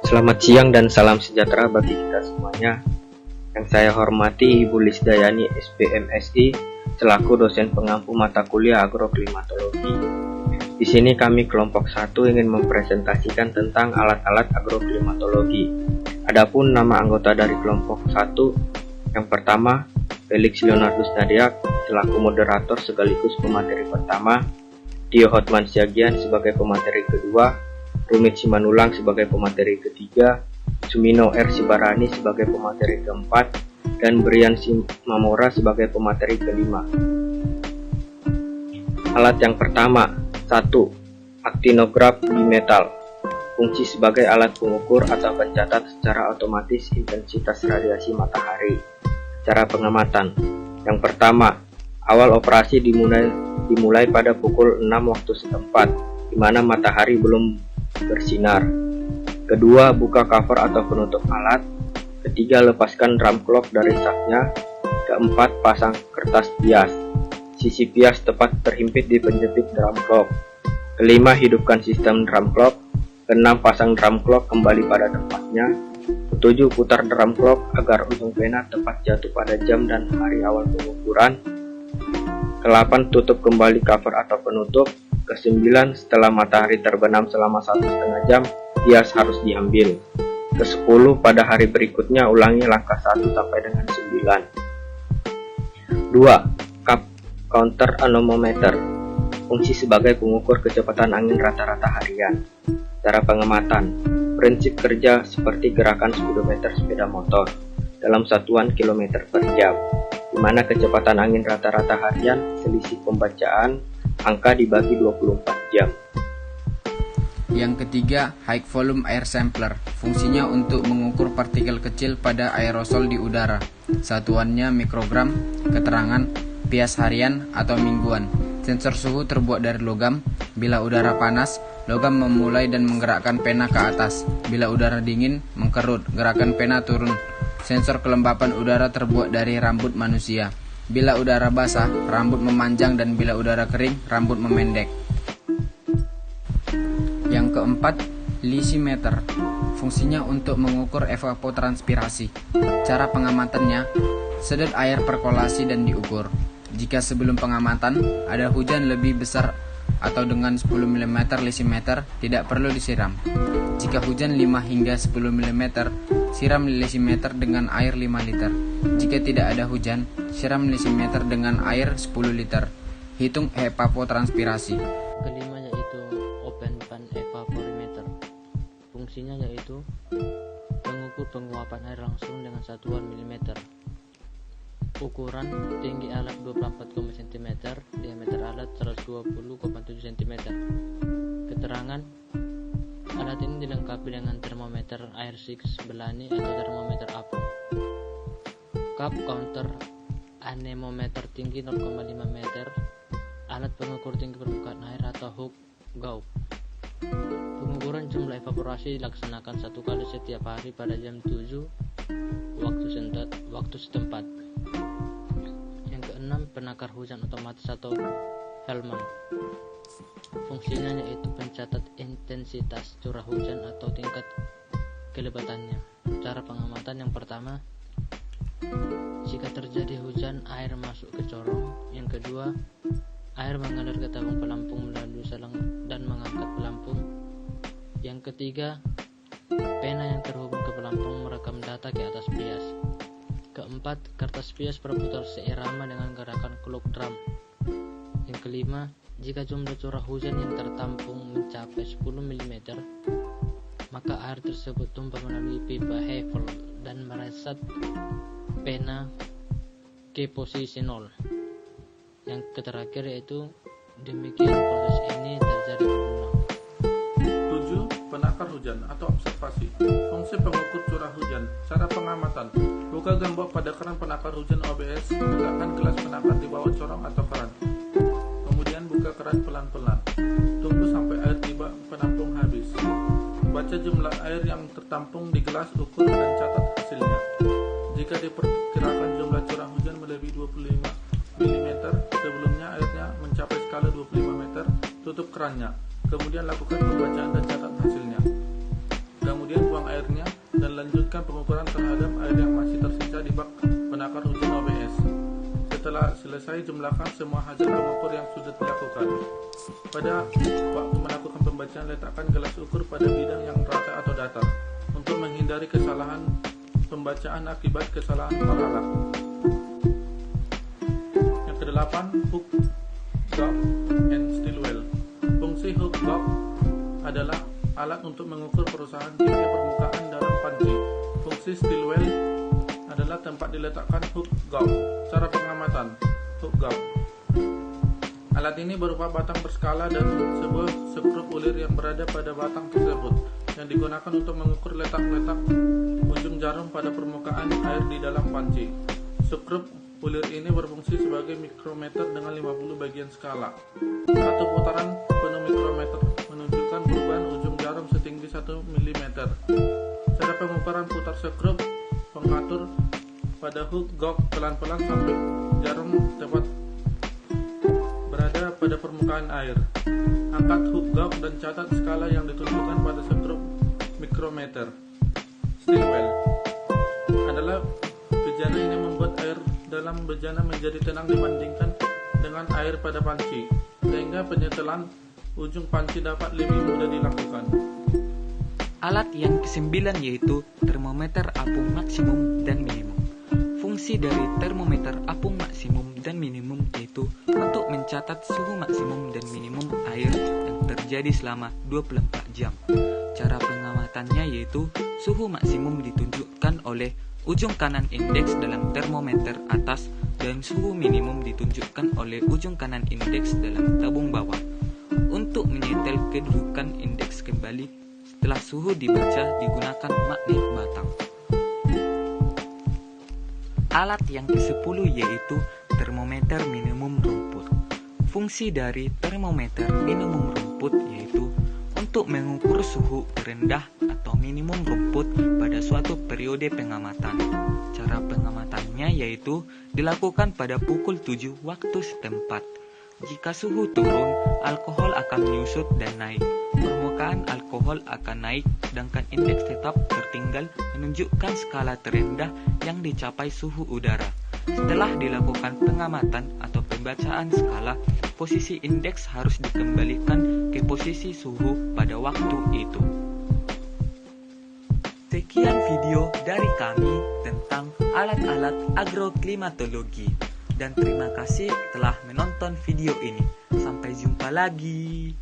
Selamat siang dan salam sejahtera bagi kita semuanya. Yang saya hormati Ibu Lisdayani SPMSI selaku dosen pengampu mata kuliah agroklimatologi. Di sini kami kelompok 1 ingin mempresentasikan tentang alat-alat agroklimatologi. Adapun nama anggota dari kelompok 1 yang pertama Felix Leonardus Nadiak selaku moderator sekaligus pemateri pertama, Tio Hotman Siagian sebagai pemateri kedua, Rumit Simanulang sebagai pemateri ketiga, Sumino R. Sibarani sebagai pemateri keempat, dan Brian Simamora sebagai pemateri kelima. Alat yang pertama, 1. Aktinograf bimetal. Fungsi sebagai alat pengukur atau pencatat secara otomatis intensitas radiasi matahari. Cara pengamatan. Yang pertama, awal operasi dimulai pada pukul 6 waktu setempat, di mana matahari belum bersinar. Kedua, buka cover atau penutup alat. Ketiga, lepaskan drum clock dari saknya. Keempat, pasang kertas pias. Sisi pias tepat terhimpit di penjepit drum clock. Kelima, hidupkan sistem drum clock. Keenam, pasang drum clock kembali pada tempatnya. Ketujuh, putar drum clock agar ujung pena tepat jatuh pada jam dan hari awal pengukuran. Ke-8, tutup kembali cover atau penutup. Ke-9, setelah matahari terbenam selama 1,5 jam, pias harus diambil. Ke-10, pada hari berikutnya ulangi langkah 1 sampai dengan 9. 2. Cup counter anemometer. Fungsi sebagai pengukur kecepatan angin rata-rata harian. Cara pengamatan. Prinsip kerja seperti gerakan speedometer sepeda motor dalam satuan kilometer per jam, di mana kecepatan angin rata-rata harian selisih pembacaan angka dibagi 24 jam. Yang ketiga, high volume air sampler. Fungsinya untuk mengukur partikel kecil pada aerosol di udara. Satuannya mikrogram, keterangan, pias harian atau mingguan. Sensor suhu terbuat dari logam. Bila udara panas, logam memulai dan menggerakkan pena ke atas. Bila udara dingin, mengkerut, gerakan pena turun. Sensor kelembapan udara terbuat dari rambut manusia. Bila udara basah, rambut memanjang, dan bila udara kering, rambut memendek. Yang keempat, lysimeter. Fungsinya untuk mengukur evapotranspirasi. Cara pengamatannya, sedot air perkolasi dan diukur. Jika sebelum pengamatan ada hujan lebih besar atau dengan 10 mm lysimeter, tidak perlu disiram. Jika hujan 5 hingga 10 mm, siram lysimeter dengan air 5 liter. Jika tidak ada hujan, siram lysimeter dengan air 10 liter. Hitung evapotranspirasi. Kelima yaitu open pan evaporimeter. Fungsinya yaitu mengukur penguapan air langsung dengan satuan milimeter. Ukuran tinggi alat 24,0 cm, diameter alat 120,7 cm. Keterangan, alat ini dilengkapi dengan termometer air 6 belani atau termometer apung. Cup counter anemometer tinggi 0,5 meter, alat pengukur tinggi permukaan air atau Hooke Gauge. Pengukuran jumlah evaporasi dilaksanakan 1 kali setiap hari pada jam 7 waktu setempat. Yang keenam, penakar hujan otomatis atau Hellman. Fungsinya yaitu pencatat intensitas curah hujan atau tingkat kelebatannya. Cara pengamatan yang pertama, jika terjadi hujan, air masuk ke corong. Yang kedua, air mengalir ke tabung pelampung melalui selang dan mengangkat pelampung. Yang ketiga, pena yang terhubung ke pelampung merekam data ke atas pias. Keempat, kertas pias berputar seirama dengan gerakan clock drum. Yang kelima, jika jumlah curah hujan yang tertampung mencapai 10 mm, maka air tersebut tumpah melalui pipa Havel dan meresap pena ke posisi 0. Yang terakhir yaitu demikian proses ini terjadi berulang. 7. Penakar hujan atau observasi. Fungsi pengukur curah hujan. Cara pengamatan. Buka gembok pada keran penakar hujan OBS. Tegakkan gelas penakar di bawah corong atau keran. Kemudian buka keran pelan-pelan. Tunggu sampai air tiba penampung habis. Baca jumlah air yang tertampung di gelas, ukur dan catat hasilnya. Jika diperkirakan jumlah curah hujan melebihi 25 mm, sebelumnya airnya mencapai skala 25 meter, tutup kerannya. Kemudian lakukan pembacaan dan catat hasilnya. Kemudian buang air airnya dan lanjutkan pengukuran terhadap air yang masih tersisa di bak penakar hujan OBS. Setelah selesai, jumlahkan semua hasil pengukur yang sudah dilakukan. Pada waktu melakukan pembacaan, letakkan gelas ukur pada bidang yang rata atau datar untuk menghindari kesalahan pembacaan akibat kesalahan paragraf. Yang kedelapan, hook, gauge, and steel well. Fungsi hook gauge adalah alat untuk mengukur perusahaan tinggi permukaan dalam panci. Fungsi steel well adalah tempat diletakkan hook gauge. Cara pengamatan hook gauge. Alat ini berupa batang berskala dan sebuah skrup ulir yang berada pada batang tersebut, yang digunakan untuk mengukur letak-letak ujung jarum pada permukaan air di dalam panci. Skrup ulir ini berfungsi sebagai mikrometer dengan 50 bagian skala. Satu putaran penuh mikrometer menunjukkan perubahan ujung jarum setinggi 1 mm. Cara pengukuran putar skrup mengatur pada hook gauge pelan-pelan sampai jarum tepat berada pada permukaan air. Angkat hook gauge dan catat skala yang ditunjukkan pada skrup mikrometer. Steel well adalah bejana ini membuat air dalam bejana menjadi tenang dibandingkan dengan air pada panci, sehingga penyetelan ujung panci dapat lebih mudah dilakukan. Alat yang ke-9 yaitu termometer apung maksimum dan minimum. Fungsi dari termometer apung maksimum dan minimum yaitu untuk mencatat suhu maksimum dan minimum air yang terjadi selama 24 jam. Cara pengamatannya yaitu suhu maksimum ditunjukkan oleh ujung kanan indeks dalam termometer atas dan suhu minimum ditunjukkan oleh ujung kanan indeks dalam tabung bawah. Untuk menyetel kedudukan indeks kembali setelah suhu dibaca digunakan magnet batang. Alat yang ke-10 yaitu termometer minimum rumput. Fungsi dari termometer minimum rumput yaitu untuk mengukur suhu terendah atau minimum rumput pada suatu periode pengamatan. Cara pengamatannya yaitu dilakukan pada pukul 7 waktu setempat. Jika suhu turun, alkohol akan menyusut dan naik. Permukaan alkohol akan naik, sedangkan indeks tetap tertinggal menunjukkan skala terendah yang dicapai suhu udara. Setelah dilakukan pengamatan atau pembacaan skala, posisi indeks harus dikembalikan ke posisi suhu pada waktu itu. Sekian video dari kami tentang alat-alat agroklimatologi. Dan terima kasih telah menonton video ini. Sampai jumpa lagi.